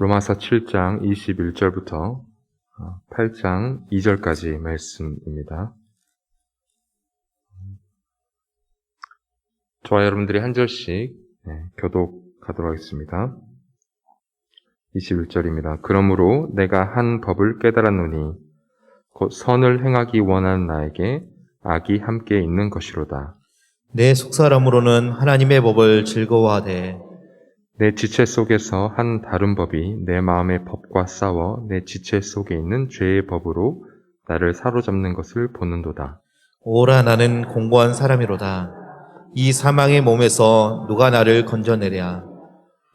로마서 7장 21절부터 8장 2절까지 말씀입니다. 저와 여러분들이 한 절씩 교독하도록 하겠습니다. 21절입니다. 그러므로 내가 한 법을 깨달았노니 곧 선을 행하기 원하는 나에게 악이 함께 있는 것이로다. 내 속사람으로는 하나님의 법을 즐거워하되 내 지체 속에서 한 다른 법이 내 마음의 법과 싸워 내 지체 속에 있는 죄의 법으로 나를 사로잡는 것을 보는도다. 오라 나는 공고한 사람이로다. 이 사망의 몸에서 누가 나를 건져내랴.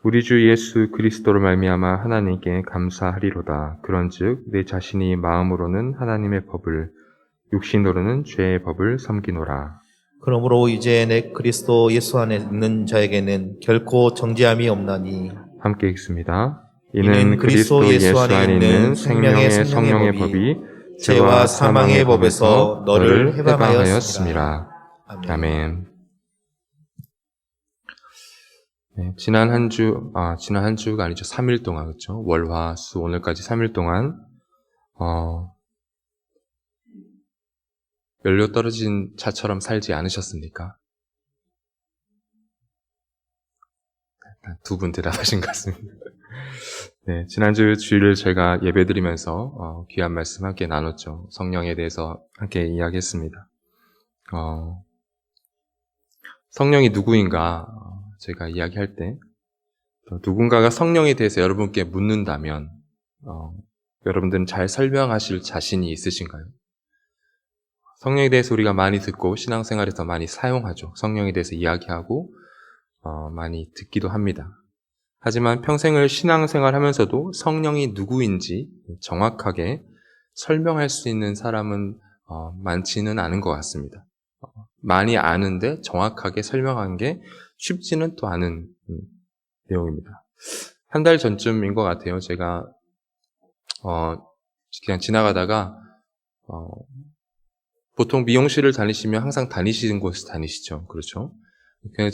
우리 주 예수 그리스도로 말미암아 하나님께 감사하리로다. 그런즉 내 자신이 마음으로는 하나님의 법을, 육신으로는 죄의 법을 섬기노라. 그러므로 이제 내 그리스도 예수 안에 있는 자에게는 결코 정죄함이 없나니. 함께 읽습니다. 이는 그리스도 예수 안에 있는 생명의 성령의 법이 죄와 사망의 법에서 너를 해방하였습니다. 아멘. 네, 지난 한 주가 아니죠. 3일 동안, 그렇죠? 월, 화, 수, 오늘까지 3일 동안, 연료 떨어진 차처럼 살지 않으셨습니까? 두 분 대답하신 것 같습니다. 네, 지난주 주일을 제가 예배드리면서, 귀한 말씀 함께 나눴죠. 성령에 대해서 함께 이야기했습니다. 성령이 누구인가? 제가 이야기할 때 누군가가 성령에 대해서 여러분께 묻는다면 여러분들은 잘 설명하실 자신이 있으신가요? 성령에 대해서 우리가 많이 듣고 신앙생활에서 많이 사용하죠. 성령에 대해서 이야기하고 많이 듣기도 합니다. 하지만 평생을 신앙생활하면서도 성령이 누구인지 정확하게 설명할 수 있는 사람은 많지는 않은 것 같습니다. 많이 아는데 정확하게 설명한 게 쉽지는 또 않은 내용입니다. 한 달 전쯤인 것 같아요. 제가 그냥 지나가다가 보통 미용실을 다니시면 항상 다니시는 곳에 다니시죠. 그렇죠?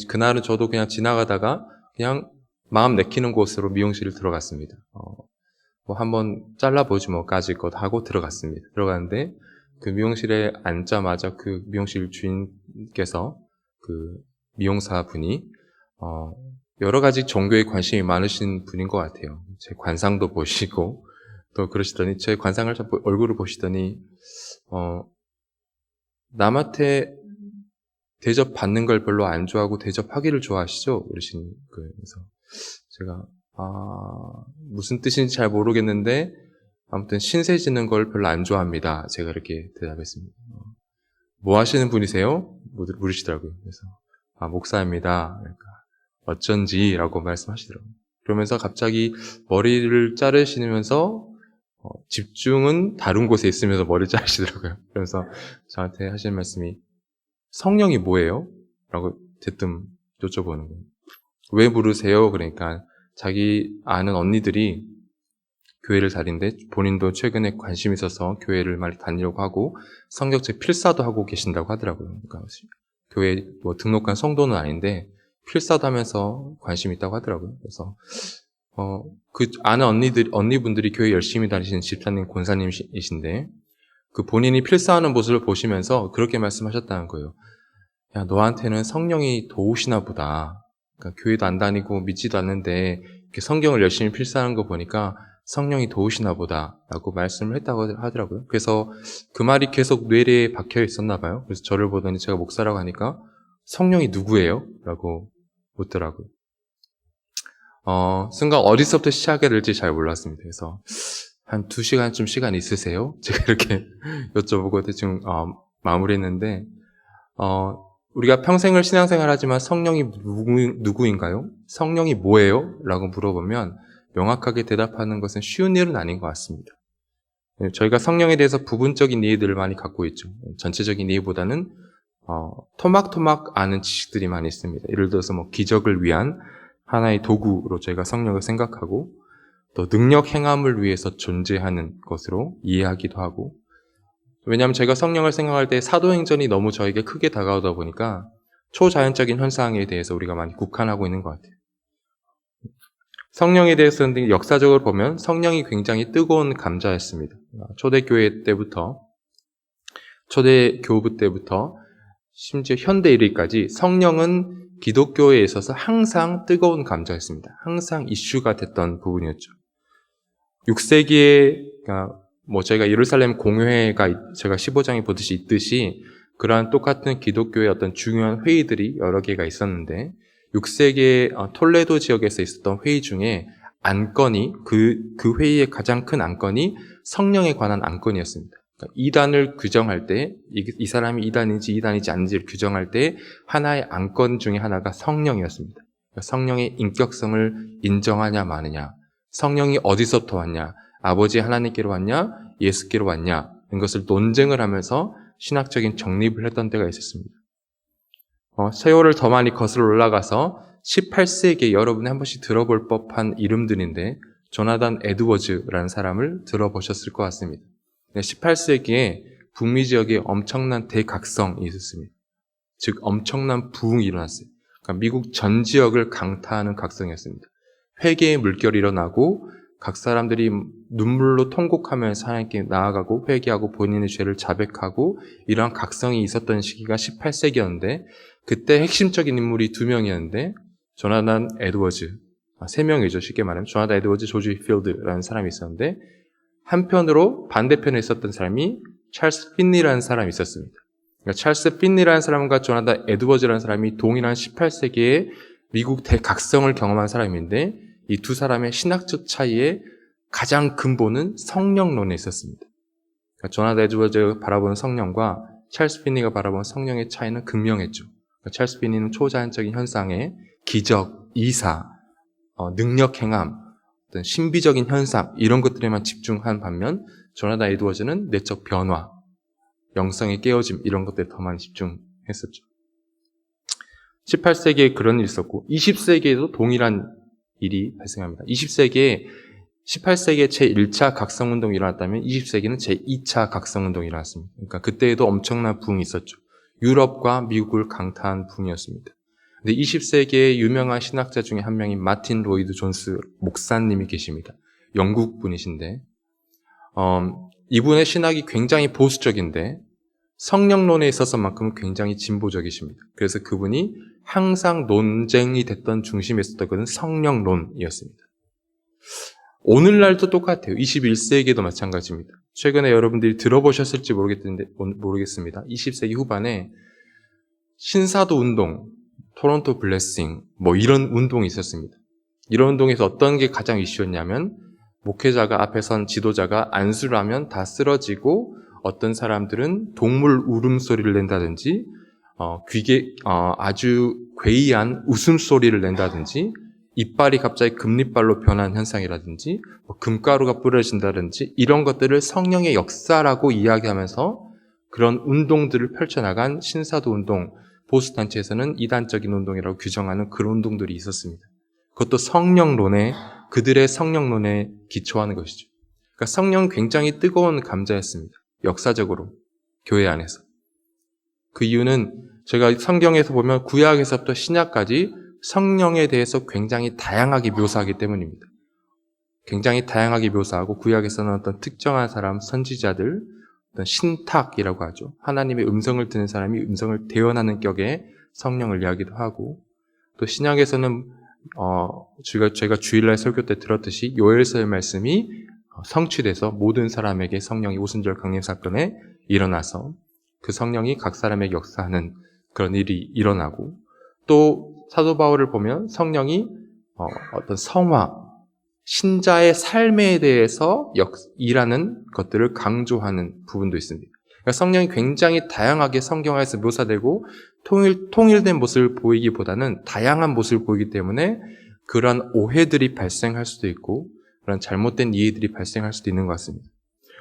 그날은 저도 그냥 지나가다가 그냥 마음 내키는 곳으로 미용실을 들어갔습니다. 뭐 한번 잘라보지 뭐까지 것 하고 들어갔습니다. 들어갔는데 그 미용실에 앉자마자 그 미용실 주인께서 그 미용사 분이 여러 가지 종교에 관심이 많으신 분인 것 같아요. 제 관상도 보시고 또 그러시더니 제 관상을 얼굴을 보시더니 남한테 대접받는 걸 별로 안 좋아하고 대접하기를 좋아하시죠? 그러시는 거예요. 그래서 제가 무슨 뜻인지 잘 모르겠는데 아무튼 신세 지는 걸 별로 안 좋아합니다. 제가 이렇게 대답했습니다. 뭐 하시는 분이세요? 물으시더라고요. 그래서 목사입니다. 그러니까 어쩐지라고 말씀하시더라고요. 그러면서 갑자기 머리를 자르시면서 집중은 다른 곳에 있으면서 머리를 자르시더라고요. 그래서 저한테 하시는 말씀이 성령이 뭐예요? 라고 대뜸 여쭤보는 거예요. 왜 물으세요? 그러니까 자기 아는 언니들이 교회를 다니는데 본인도 최근에 관심이 있어서 교회를 많이 다니려고 하고 성경책 필사도 하고 계신다고 하더라고요. 그러니까 교회 뭐 등록한 성도는 아닌데 필사도 하면서 관심이 있다고 하더라고요. 그래서 그 아는 언니분들이 교회 열심히 다니시는 집사님, 권사님이신데 그 본인이 필사하는 모습을 보시면서 그렇게 말씀하셨다는 거예요. 야, 너한테는 성령이 도우시나 보다. 그러니까 교회도 안 다니고 믿지도 않는데 이렇게 성경을 열심히 필사하는 거 보니까 성령이 도우시나 보다 라고 말씀을 했다고 하더라고요. 그래서 그 말이 계속 뇌리에 박혀 있었나 봐요. 그래서 저를 보더니 제가 목사라고 하니까 성령이 누구예요? 라고 묻더라고요. 순간 어디서부터 시작해야 될지 잘 몰랐습니다. 그래서 한 2시간쯤 시간 있으세요? 제가 이렇게 여쭤보고 대충 마무리했는데 우리가 평생을 신앙생활 하지만 성령이 누구인가요? 성령이 뭐예요? 라고 물어보면 명확하게 대답하는 것은 쉬운 일은 아닌 것 같습니다. 저희가 성령에 대해서 부분적인 이해들을 많이 갖고 있죠. 전체적인 이해보다는 토막토막 아는 지식들이 많이 있습니다. 예를 들어서 뭐 기적을 위한 하나의 도구로 저희가 성령을 생각하고 또 능력 행함을 위해서 존재하는 것으로 이해하기도 하고, 왜냐하면 제가 성령을 생각할 때 사도행전이 너무 저에게 크게 다가오다 보니까 초자연적인 현상에 대해서 우리가 많이 국한하고 있는 것 같아요. 성령에 대해서는 역사적으로 보면 성령이 굉장히 뜨거운 감자였습니다. 초대교회 때부터, 초대교부 때부터 심지어 현대 이르기까지 성령은 기독교에 있어서 항상 뜨거운 감자였습니다. 항상 이슈가 됐던 부분이었죠. 6세기에 저희가 예루살렘 공회가 제가 15장에 보듯이 있듯이 그러한 똑같은 기독교의 어떤 중요한 회의들이 여러 개가 있었는데 6세기의 톨레도 지역에서 있었던 회의 중에 안건이 그 회의의 가장 큰 안건이 성령에 관한 안건이었습니다. 그러니까 이단을 규정할 때 이 사람이 이단인지 아닌지를 규정할 때 하나의 안건 중에 하나가 성령이었습니다. 그러니까 성령의 인격성을 인정하냐 마느냐, 성령이 어디서부터 왔냐, 아버지 하나님께로 왔냐, 예수께로 왔냐 이런 것을 논쟁을 하면서 신학적인 정립을 했던 때가 있었습니다. 세월을 더 많이 거슬러 올라가서 18세기에 여러분이 한 번씩 들어볼 법한 이름들인데 조나단 에드워즈라는 사람을 들어보셨을 것 같습니다. 18세기에 북미 지역에 엄청난 대각성이 있었습니다. 즉 엄청난 부흥이 일어났어요. 그러니까 미국 전 지역을 강타하는 각성이었습니다. 회개의 물결이 일어나고 각 사람들이 눈물로 통곡하면서 하나님께 나아가고 회개하고 본인의 죄를 자백하고 이러한 각성이 있었던 시기가 18세기였는데 그때 핵심적인 인물이 2명이었는데 조나단 에드워즈, 3명이죠. 쉽게 말하면 조나단 에드워즈, 조지 휘필드라는 사람이 있었는데 한편으로 반대편에 있었던 사람이 찰스 핀니라는 사람이 있었습니다. 그러니까 찰스 핀니라는 사람과 조나단 에드워즈라는 사람이 동일한 18세기에 미국 대각성을 경험한 사람인데 이 두 사람의 신학적 차이의 가장 근본은 성령론에 있었습니다. 그러니까 조나단 에드워즈가 바라보는 성령과 찰스 핀니가 바라보는 성령의 차이는 극명했죠. 그러니까 찰스 핀니는 초자연적인 현상에 기적, 이사, 능력 행함, 어떤 신비적인 현상 이런 것들에만 집중한 반면 조나단 에드워즈는 내적 변화, 영성의 깨어짐 이런 것들에 더 많이 집중했었죠. 18세기에 그런 일이 있었고 20세기에도 동일한 일이 발생합니다. 20세기에 18세기에 제1차 각성운동이 일어났다면 20세기는 제2차 각성운동이 일어났습니다. 그러니까 그때에도 엄청난 부흥이 있었죠. 유럽과 미국을 강타한 부흥이었습니다. 근데 20세기의 유명한 신학자 중에 한 명인 마틴 로이드 존스 목사님이 계십니다. 영국 분이신데 이분의 신학이 굉장히 보수적인데 성령론에 있어서만큼은 굉장히 진보적이십니다. 그래서 그분이 항상 논쟁이 됐던 중심에 있었던 것은 성령론이었습니다. 오늘날도 똑같아요. 21세기에도 마찬가지입니다. 최근에 여러분들이 들어보셨을지 모르겠습니다. 20세기 후반에 신사도 운동, 토론토 블레싱 이런 운동이 있었습니다. 이런 운동에서 어떤 게 가장 이슈였냐면 목회자가 앞에 선 지도자가 안수를 하면 다 쓰러지고 어떤 사람들은 동물 울음소리를 낸다든지 아주 괴이한 웃음소리를 낸다든지 이빨이 갑자기 금리빨로 변한 현상이라든지 금가루가 뿌려진다든지 이런 것들을 성령의 역사라고 이야기하면서 그런 운동들을 펼쳐나간 신사도 운동, 보수단체에서는 이단적인 운동이라고 규정하는 그런 운동들이 있었습니다. 그것도 그들의 성령론에 기초하는 것이죠. 그러니까 성령은 굉장히 뜨거운 감자였습니다. 역사적으로 교회 안에서. 그 이유는 제가 성경에서 보면 구약에서부터 신약까지 성령에 대해서 굉장히 다양하게 묘사하기 때문입니다. 굉장히 다양하게 묘사하고 구약에서는 어떤 특정한 사람, 선지자들, 어떤 신탁이라고 하죠. 하나님의 음성을 듣는 사람이 음성을 대언하는 격의 성령을 이야기도 하고 또 신약에서는 제가 주일날 설교 때 들었듯이 요엘서의 말씀이 성취돼서 모든 사람에게 성령이 오순절 강림 사건에 일어나서 그 성령이 각 사람에게 역사하는 그런 일이 일어나고 또 사도 바울을 보면 성령이 어떤 성화, 신자의 삶에 대해서 일하는 것들을 강조하는 부분도 있습니다. 그러니까 성령이 굉장히 다양하게 성경에서 묘사되고 통일된 모습을 보이기보다는 다양한 모습을 보이기 때문에 그러한 오해들이 발생할 수도 있고 그런 잘못된 이해들이 발생할 수도 있는 것 같습니다.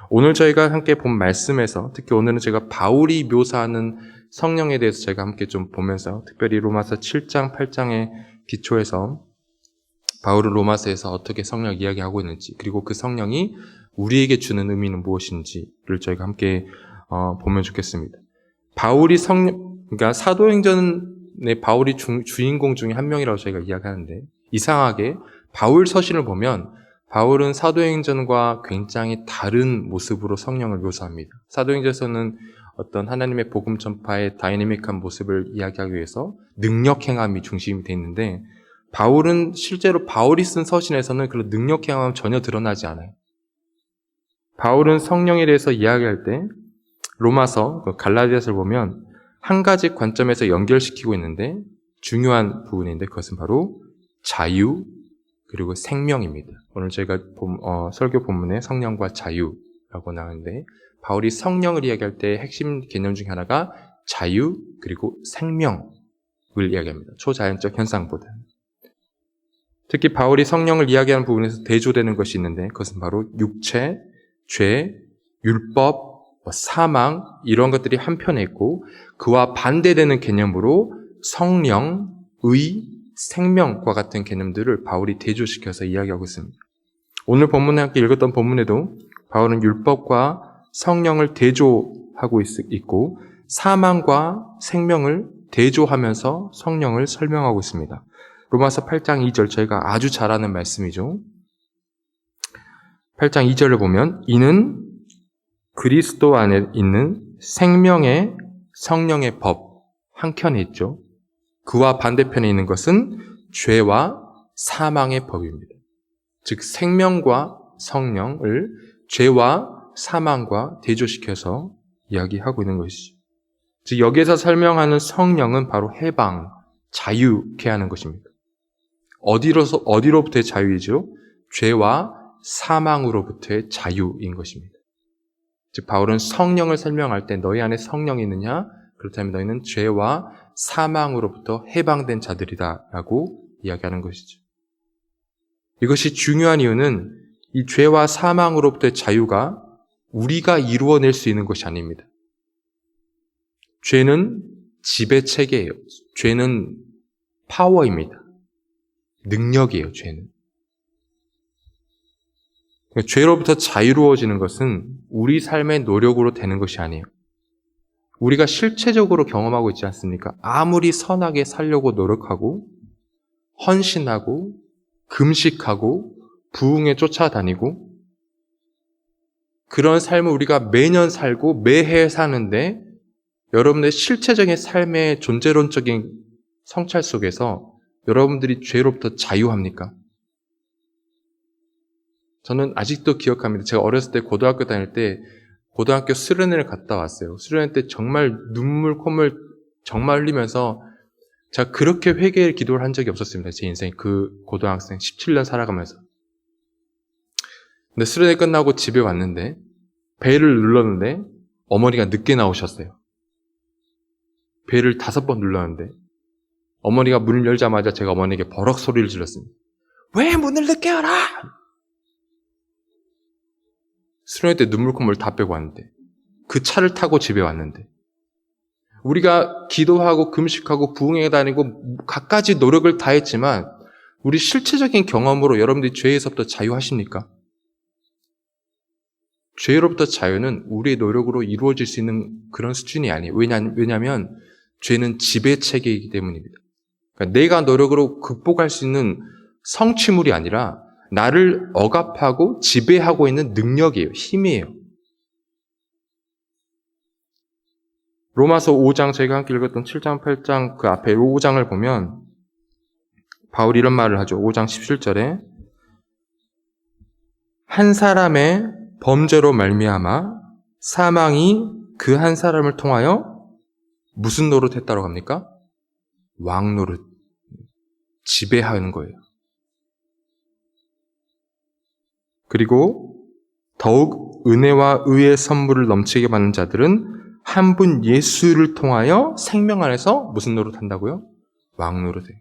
오늘 저희가 함께 본 말씀에서 특히 오늘은 제가 바울이 묘사하는 성령에 대해서 제가 함께 좀 보면서 특별히 로마서 7장, 8장에 기초해서 바울은 로마서에서 어떻게 성령을 이야기하고 있는지 그리고 그 성령이 우리에게 주는 의미는 무엇인지를 저희가 함께 보면 좋겠습니다. 그러니까 사도행전의 바울이 주인공 중에 한 명이라고 저희가 이야기하는데 이상하게 바울 서신을 보면 바울은 사도행전과 굉장히 다른 모습으로 성령을 묘사합니다. 사도행전에서는 어떤 하나님의 복음 전파의 다이내믹한 모습을 이야기하기 위해서 능력 행함이 중심이 되어 있는데, 바울은 실제로 바울이 쓴 서신에서는 그런 능력 행함은 전혀 드러나지 않아요. 바울은 성령에 대해서 이야기할 때 로마서, 갈라디아서를 보면 한 가지 관점에서 연결시키고 있는데 중요한 부분인데, 그것은 바로 자유 그리고 생명입니다. 오늘 저희가 설교 본문에 성령과 자유라고 나오는데, 바울이 성령을 이야기할 때 핵심 개념 중 하나가 자유 그리고 생명을 이야기합니다. 초자연적 현상보다. 특히 바울이 성령을 이야기하는 부분에서 대조되는 것이 있는데, 그것은 바로 육체, 죄, 율법, 사망, 이런 것들이 한편에 있고, 그와 반대되는 개념으로 성령, 의, 생명과 같은 개념들을 바울이 대조시켜서 이야기하고 있습니다. 오늘 본문에 함께 읽었던 본문에도 바울은 율법과 성령을 대조하고 있고 사망과 생명을 대조하면서 성령을 설명하고 있습니다. 로마서 8장 2절, 저희가 아주 잘 아는 말씀이죠. 8장 2절을 보면 이는 그리스도 안에 있는 생명의 성령의 법 한켠에 있죠. 그와 반대편에 있는 것은 죄와 사망의 법입니다. 즉 생명과 성령을 죄와 사망과 대조시켜서 이야기하고 있는 것이죠. 즉 여기에서 설명하는 성령은 바로 해방, 자유케 하는 것입니다. 어디로부터의 자유이죠? 죄와 사망으로부터의 자유인 것입니다. 즉 바울은 성령을 설명할 때 너희 안에 성령이 있느냐? 그렇다면 너희는 죄와 사망으로부터 해방된 자들이다 라고 이야기하는 것이죠. 이것이 중요한 이유는 이 죄와 사망으로부터의 자유가 우리가 이루어낼 수 있는 것이 아닙니다. 죄는 지배체계예요. 죄는 파워입니다. 능력이에요, 죄는. 죄로부터 자유로워지는 것은 우리 삶의 노력으로 되는 것이 아니에요. 우리가 실체적으로 경험하고 있지 않습니까? 아무리 선하게 살려고 노력하고 헌신하고 금식하고 부흥에 쫓아다니고 그런 삶을 우리가 매년 살고 매해 사는데, 여러분들의 실체적인 삶의 존재론적인 성찰 속에서 여러분들이 죄로부터 자유합니까? 저는 아직도 기억합니다. 제가 어렸을 때 고등학교 다닐 때 고등학교 수련회를 갔다 왔어요. 수련회 때 정말 눈물, 콧물 정말 흘리면서 제가 그렇게 회개의 기도를 한 적이 없었습니다. 제 인생 그 고등학생 17년 살아가면서. 근데 수련회 끝나고 집에 왔는데 벨을 눌렀는데 어머니가 늦게 나오셨어요. 벨을 5번 눌렀는데 어머니가 문을 열자마자 제가 어머니에게 버럭 소리를 질렀습니다. 왜 문을 늦게 열어? 수련회 때 눈물 콧물 다 빼고 왔는데, 그 차를 타고 집에 왔는데, 우리가 기도하고 금식하고 부흥회 다니고 갖가지 노력을 다했지만 우리 실체적인 경험으로 여러분들이 죄에서부터 자유하십니까? 죄로부터 자유는 우리의 노력으로 이루어질 수 있는 그런 수준이 아니에요. 왜냐하면 죄는 지배체계이기 때문입니다. 그러니까 내가 노력으로 극복할 수 있는 성취물이 아니라 나를 억압하고 지배하고 있는 능력이에요. 힘이에요. 로마서 5장, 저희가 함께 읽었던 7장, 8장 그 앞에 5장을 보면 바울이 이런 말을 하죠. 5장 17절에 한 사람의 범죄로 말미암아 사망이 그 한 사람을 통하여 무슨 노릇했다고 합니까? 왕노릇, 지배하는 거예요. 그리고 더욱 은혜와 의의 선물을 넘치게 받는 자들은 한 분 예수를 통하여 생명 안에서 무슨 노릇한다고요? 왕노릇해요.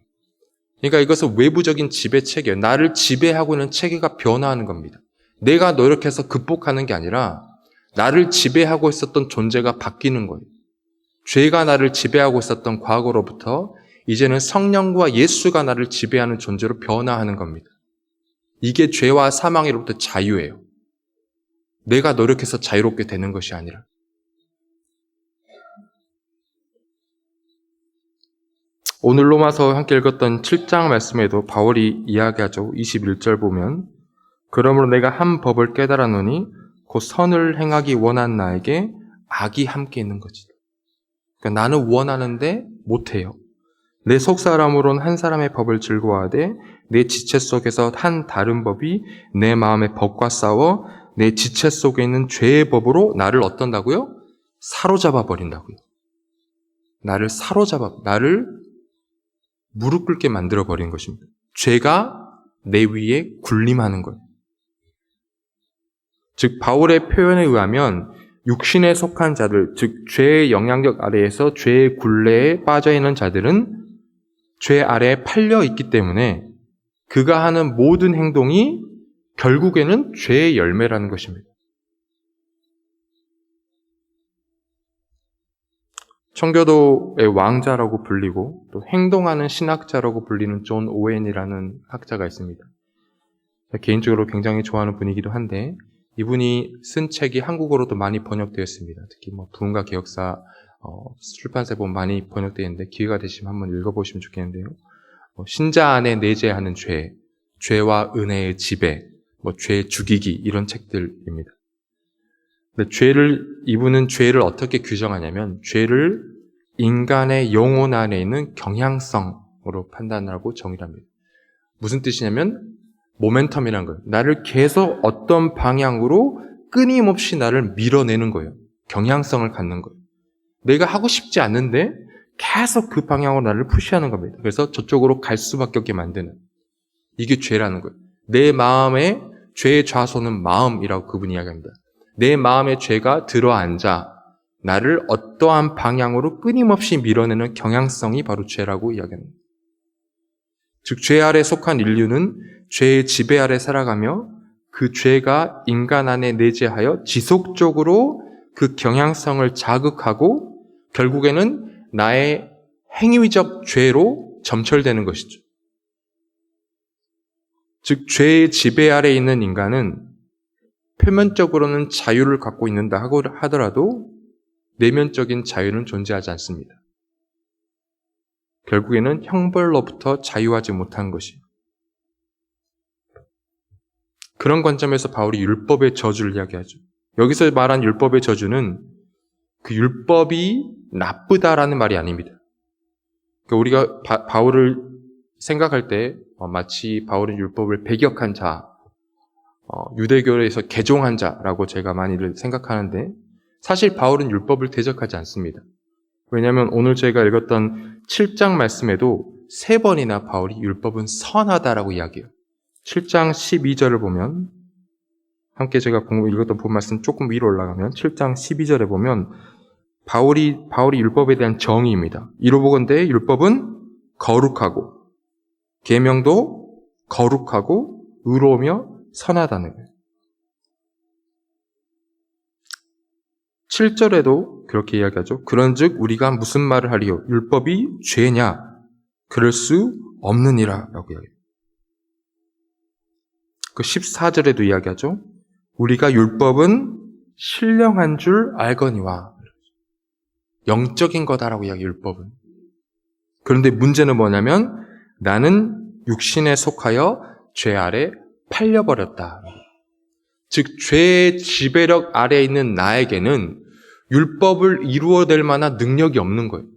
그러니까 이것은 외부적인 지배 체계, 나를 지배하고 있는 체계가 변화하는 겁니다. 내가 노력해서 극복하는 게 아니라 나를 지배하고 있었던 존재가 바뀌는 거예요. 죄가 나를 지배하고 있었던 과거로부터 이제는 성령과 예수가 나를 지배하는 존재로 변화하는 겁니다. 이게 죄와 사망으로부터 자유예요. 내가 노력해서 자유롭게 되는 것이 아니라. 오늘 로마서 함께 읽었던 7장 말씀에도 바울이 이야기하죠. 21절 보면 그러므로 내가 한 법을 깨달았노니 곧 선을 행하기 원한 나에게 악이 함께 있는 거지. 그러니까 나는 원하는데 못해요. 내 속사람으로는 한 사람의 법을 즐거워하되 내 지체 속에서 한 다른 법이 내 마음의 법과 싸워 내 지체 속에 있는 죄의 법으로 나를 어떤다고요? 사로잡아 버린다고요. 나를 무릎 꿇게 만들어 버린 것입니다. 죄가 내 위에 군림하는 거예요. 즉 바울의 표현에 의하면 육신에 속한 자들, 즉 죄의 영향력 아래에서 죄의 굴레에 빠져 있는 자들은 죄 아래에 팔려 있기 때문에 그가 하는 모든 행동이 결국에는 죄의 열매라는 것입니다. 청교도의 왕자라고 불리고 또 행동하는 신학자라고 불리는 존 오웬이라는 학자가 있습니다. 개인적으로 굉장히 좋아하는 분이기도 한데 이분이 쓴 책이 한국어로도 많이 번역되었습니다. 특히 부흥과 개혁사 출판사에 보면 많이 번역되어 있는데 기회가 되시면 한번 읽어보시면 좋겠는데요. 신자 안에 내재하는 죄, 죄와 은혜의 지배, 죄 죽이기 이런 책들입니다. 근데 이분은 죄를 어떻게 규정하냐면 죄를 인간의 영혼 안에 있는 경향성으로 판단하고 정의를 합니다. 무슨 뜻이냐면 모멘텀이라는 거예요. 나를 계속 어떤 방향으로 끊임없이 나를 밀어내는 거예요. 경향성을 갖는 거예요. 내가 하고 싶지 않는데 계속 그 방향으로 나를 푸시하는 겁니다. 그래서 저쪽으로 갈 수밖에 없게 만드는 이게 죄라는 거예요. 내 마음에 죄의 좌소는 마음이라고 그분이 이야기합니다. 내 마음에 죄가 들어앉아 나를 어떠한 방향으로 끊임없이 밀어내는 경향성이 바로 죄라고 이야기합니다. 즉 죄 아래 속한 인류는 죄의 지배 아래 살아가며 그 죄가 인간 안에 내재하여 지속적으로 그 경향성을 자극하고 결국에는 나의 행위적 죄로 점철되는 것이죠. 즉 죄의 지배 아래 있는 인간은 표면적으로는 자유를 갖고 있는다 하더라도 내면적인 자유는 존재하지 않습니다. 결국에는 형벌로부터 자유하지 못한 것이에요. 그런 관점에서 바울이 율법의 저주를 이야기하죠. 여기서 말한 율법의 저주는 그 율법이 나쁘다라는 말이 아닙니다. 그러니까 우리가 바울을 생각할 때 마치 바울은 율법을 배격한 자, 유대교에서 개종한 자라고 제가 많이들 생각하는데 사실 바울은 율법을 대적하지 않습니다. 왜냐하면 오늘 제가 읽었던 7장 말씀에도 3번이나 바울이 율법은 선하다라고 이야기해요. 7장 12절을 보면 함께 제가 읽었던 본 말씀 조금 위로 올라가면 7장 12절에 보면 바울이 율법에 대한 정의입니다. 이로보건대 율법은 거룩하고 계명도 거룩하고 의로우며 선하다는 거예요. 7절에도 그렇게 이야기하죠. 그런즉 우리가 무슨 말을 하리요? 율법이 죄냐? 그럴 수 없느니라 라고 이야기해요. 그 14절에도 이야기하죠. 우리가 율법은 신령한 줄 알거니와 영적인 거다라고 이야기해요. 율법은. 그런데 문제는 뭐냐면 나는 육신에 속하여 죄 아래 팔려버렸다. 즉 죄의 지배력 아래에 있는 나에게는 율법을 이루어낼 만한 능력이 없는 거예요.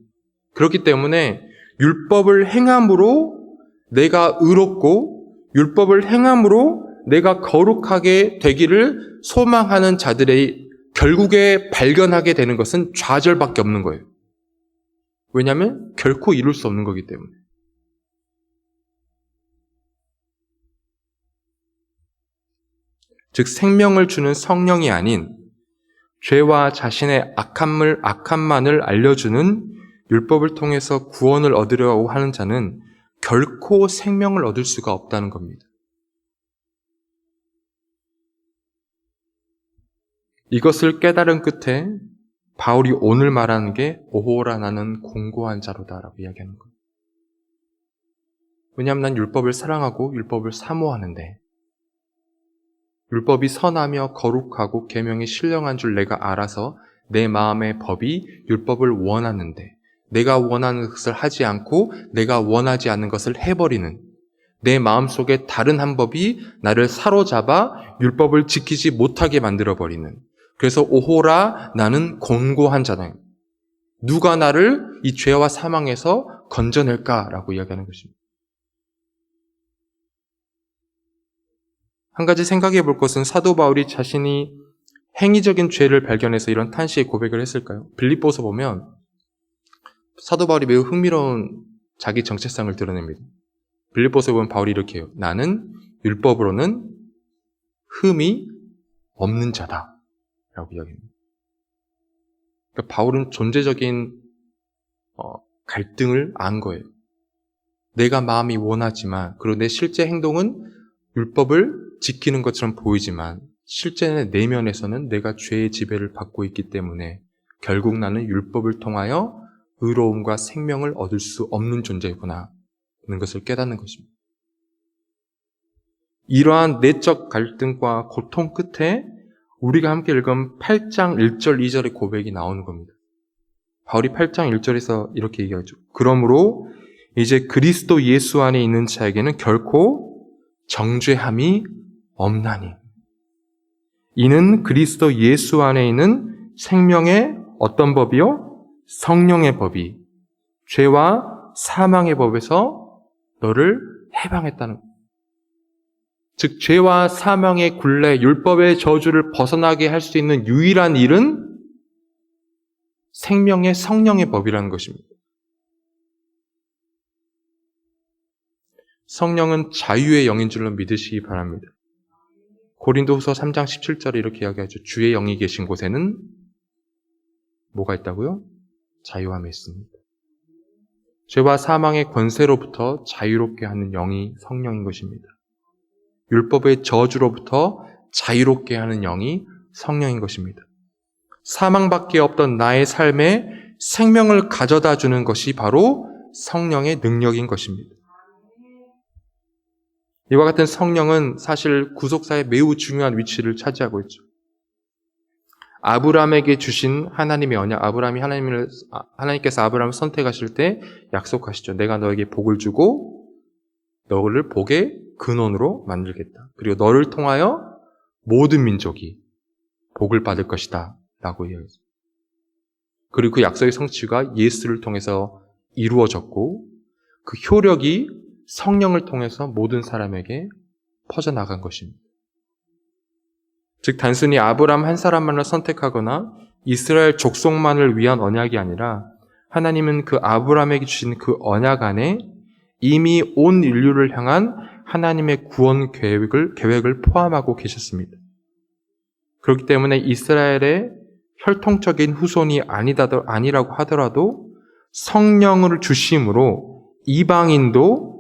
그렇기 때문에 율법을 행함으로 내가 의롭고 율법을 행함으로 내가 거룩하게 되기를 소망하는 자들의 결국에 발견하게 되는 것은 좌절밖에 없는 거예요. 왜냐하면 결코 이룰 수 없는 거기 때문에. 즉 생명을 주는 성령이 아닌 죄와 자신의 악함만을 알려주는 율법을 통해서 구원을 얻으려고 하는 자는 결코 생명을 얻을 수가 없다는 겁니다. 이것을 깨달은 끝에 바울이 오늘 말하는 게 오호라 나는 공고한 자로다라고 이야기하는 거예요. 왜냐하면 난 율법을 사랑하고 율법을 사모하는데 율법이 선하며 거룩하고 계명이 신령한 줄 내가 알아서 내 마음의 법이 율법을 원하는데 내가 원하는 것을 하지 않고 내가 원하지 않는 것을 해버리는, 내 마음속에 다른 한 법이 나를 사로잡아 율법을 지키지 못하게 만들어버리는, 그래서 오호라 나는 곤고한 자다. 누가 나를 이 죄와 사망에서 건져낼까라고 이야기하는 것입니다. 한 가지 생각해 볼 것은 사도 바울이 자신이 행위적인 죄를 발견해서 이런 탄식의 고백을 했을까요? 빌립보서 보면 사도 바울이 매우 흥미로운 자기 정체성을 드러냅니다. 빌립보서에 보면 바울이 이렇게 해요. 나는 율법으로는 흠이 없는 자다 라고 이야기합니다. 그러니까 바울은 존재적인 갈등을 안 거예요. 내가 마음이 원하지만, 그리고 내 실제 행동은 율법을 지키는 것처럼 보이지만 실제 내면에서는 내가 죄의 지배를 받고 있기 때문에 결국 나는 율법을 통하여 의로움과 생명을 얻을 수 없는 존재구나 하는 것을 깨닫는 것입니다. 이러한 내적 갈등과 고통 끝에 우리가 함께 읽은 8장 1절 2절의 고백이 나오는 겁니다. 바울이 8장 1절에서 이렇게 얘기하죠. 그러므로 이제 그리스도 예수 안에 있는 자에게는 결코 정죄함이 없나니 이는 그리스도 예수 안에 있는 생명의 어떤 법이요? 성령의 법이 죄와 사망의 법에서 너를 해방했다는 것. 즉 죄와 사망의 굴레, 율법의 저주를 벗어나게 할 수 있는 유일한 일은 생명의 성령의 법이라는 것입니다. 성령은 자유의 영인 줄로 믿으시기 바랍니다. 고린도후서 3장 17절에 이렇게 이야기하죠. 주의 영이 계신 곳에는 뭐가 있다고요? 자유함이 있습니다. 죄와 사망의 권세로부터 자유롭게 하는 영이 성령인 것입니다. 율법의 저주로부터 자유롭게 하는 영이 성령인 것입니다. 사망밖에 없던 나의 삶에 생명을 가져다 주는 것이 바로 성령의 능력인 것입니다. 이와 같은 성령은 사실 구속사에 매우 중요한 위치를 차지하고 있죠. 아브라함에게 주신 하나님의 언약, 하나님께서 아브라함을 선택하실 때 약속하시죠. 내가 너에게 복을 주고 너를 복의 근원으로 만들겠다. 그리고 너를 통하여 모든 민족이 복을 받을 것이다 라고 이야기했어요. 그리고 그 약속의 성취가 예수를 통해서 이루어졌고 그 효력이 성령을 통해서 모든 사람에게 퍼져나간 것입니다. 즉 단순히 아브라함 한 사람만을 선택하거나 이스라엘 족속만을 위한 언약이 아니라 하나님은 그 아브라함에게 주신 그 언약 안에 이미 온 인류를 향한 하나님의 구원 계획을 포함하고 계셨습니다. 그렇기 때문에 이스라엘의 혈통적인 후손이 아니라고 하더라도 성령을 주심으로 이방인도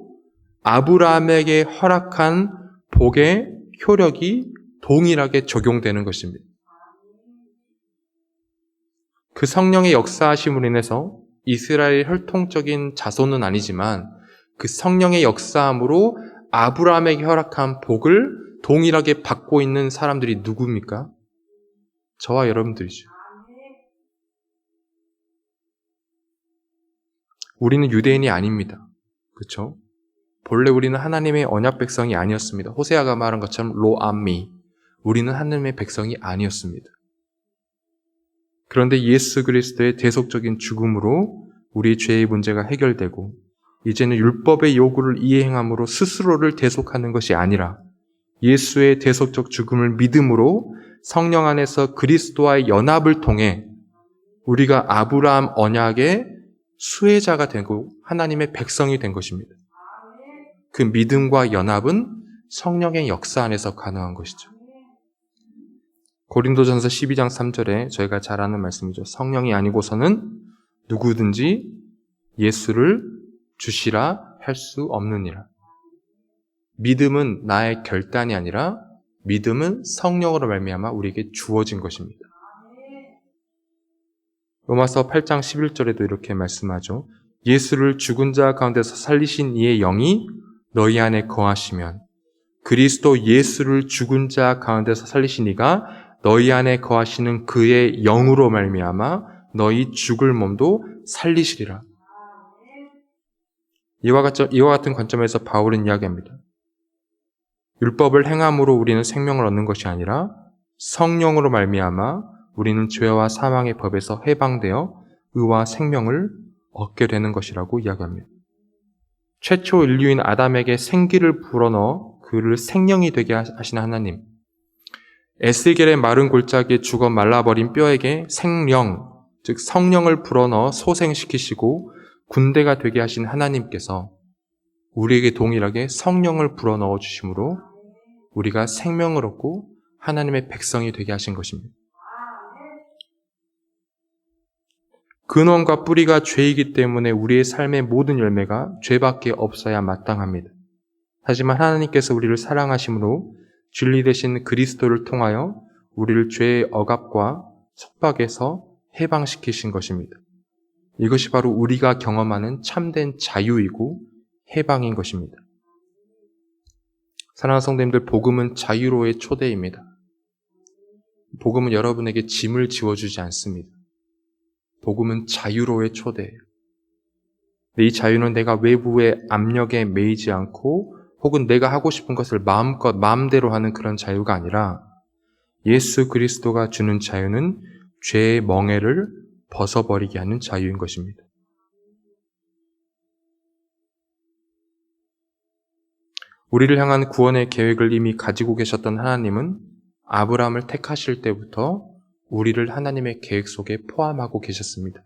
아브라함에게 허락한 복의 효력이 동일하게 적용되는 것입니다. 그 성령의 역사하심으로 인해서 이스라엘 혈통적인 자손은 아니지만 그 성령의 역사함으로 아브라함에게 허락한 복을 동일하게 받고 있는 사람들이 누구입니까? 저와 여러분들이죠. 우리는 유대인이 아닙니다. 그렇죠? 본래 우리는 하나님의 언약 백성이 아니었습니다. 호세아가 말한 것처럼 로암미, 우리는 하나님의 백성이 아니었습니다. 그런데 예수 그리스도의 대속적인 죽음으로 우리의 죄의 문제가 해결되고 이제는 율법의 요구를 이행함으로 스스로를 대속하는 것이 아니라 예수의 대속적 죽음을 믿음으로 성령 안에서 그리스도와의 연합을 통해 우리가 아브라함 언약의 수혜자가 되고 하나님의 백성이 된 것입니다. 그 믿음과 연합은 성령의 역사 안에서 가능한 것이죠. 고린도전서 12장 3절에 저희가 잘 아는 말씀이죠. 성령이 아니고서는 누구든지 예수를 주시라 할 수 없느니라. 믿음은 나의 결단이 아니라 믿음은 성령으로 말미암아 우리에게 주어진 것입니다. 로마서 8장 11절에도 이렇게 말씀하죠. 예수를 죽은 자 가운데서 살리신 이의 영이 너희 안에 거하시면 그리스도 예수를 죽은 자 가운데서 살리신 이가 너희 안에 거하시는 그의 영으로 말미암아 너희 죽을 몸도 살리시리라. 이와 같은 관점에서 바울은 이야기합니다. 율법을 행함으로 우리는 생명을 얻는 것이 아니라 성령으로 말미암아 우리는 죄와 사망의 법에서 해방되어 의와 생명을 얻게 되는 것이라고 이야기합니다. 최초 인류인 아담에게 생기를 불어넣어 그를 생명이 되게 하신 하나님, 에스겔의 마른 골짜기에 죽어 말라버린 뼈에게 생령, 즉 성령을 불어넣어 소생시키시고 군대가 되게 하신 하나님께서 우리에게 동일하게 성령을 불어넣어 주심으로 우리가 생명을 얻고 하나님의 백성이 되게 하신 것입니다. 근원과 뿌리가 죄이기 때문에 우리의 삶의 모든 열매가 죄밖에 없어야 마땅합니다. 하지만 하나님께서 우리를 사랑하심으로 진리 되신 그리스도를 통하여 우리를 죄의 억압과 속박에서 해방시키신 것입니다. 이것이 바로 우리가 경험하는 참된 자유이고 해방인 것입니다. 사랑하는 성도님들, 복음은 자유로의 초대입니다. 복음은 여러분에게 짐을 지워주지 않습니다. 복음은 자유로의 초대예요. 이 자유는 내가 외부의 압력에 매이지 않고 혹은 내가 하고 싶은 것을 마음대로 하는 그런 자유가 아니라 예수 그리스도가 주는 자유는 죄의 멍에를 벗어버리게 하는 자유인 것입니다. 우리를 향한 구원의 계획을 이미 가지고 계셨던 하나님은 아브라함을 택하실 때부터 우리를 하나님의 계획 속에 포함하고 계셨습니다.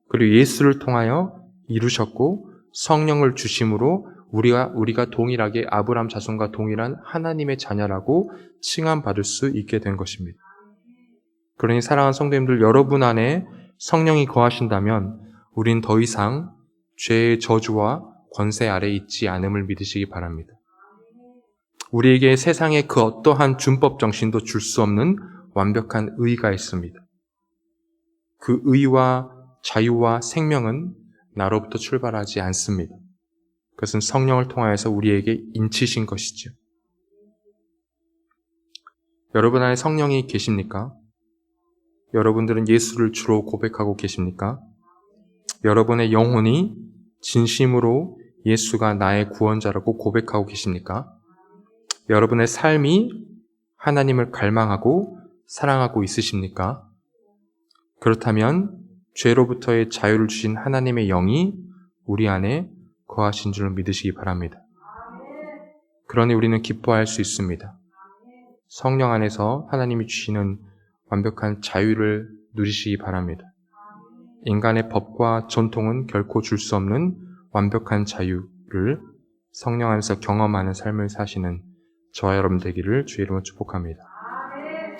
그리고 예수를 통하여 이루셨고 성령을 주심으로 우리가 동일하게 아브라함 자손과 동일한 하나님의 자녀라고 칭함받을 수 있게 된 것입니다. 그러니 사랑하는 성도님들, 여러분 안에 성령이 거하신다면 우린 더 이상 죄의 저주와 권세 아래 있지 않음을 믿으시기 바랍니다. 우리에게 세상의 그 어떠한 준법 정신도 줄 수 없는 완벽한 의가 있습니다. 그 의와 자유와 생명은 나로부터 출발하지 않습니다. 그것은 성령을 통하여서 우리에게 인치신 것이죠. 여러분 안에 성령이 계십니까? 여러분들은 예수를 주로 고백하고 계십니까? 여러분의 영혼이 진심으로 예수가 나의 구원자라고 고백하고 계십니까? 여러분의 삶이 하나님을 갈망하고 사랑하고 있으십니까? 그렇다면 죄로부터의 자유를 주신 하나님의 영이 우리 안에 거하신 줄 믿으시기 바랍니다. 그러니 우리는 기뻐할 수 있습니다. 성령 안에서 하나님이 주시는 완벽한 자유를 누리시기 바랍니다. 인간의 법과 전통은 결코 줄 수 없는 완벽한 자유를 성령 안에서 경험하는 삶을 사시는 저와 여러분 되기를 주의 이름으로 축복합니다.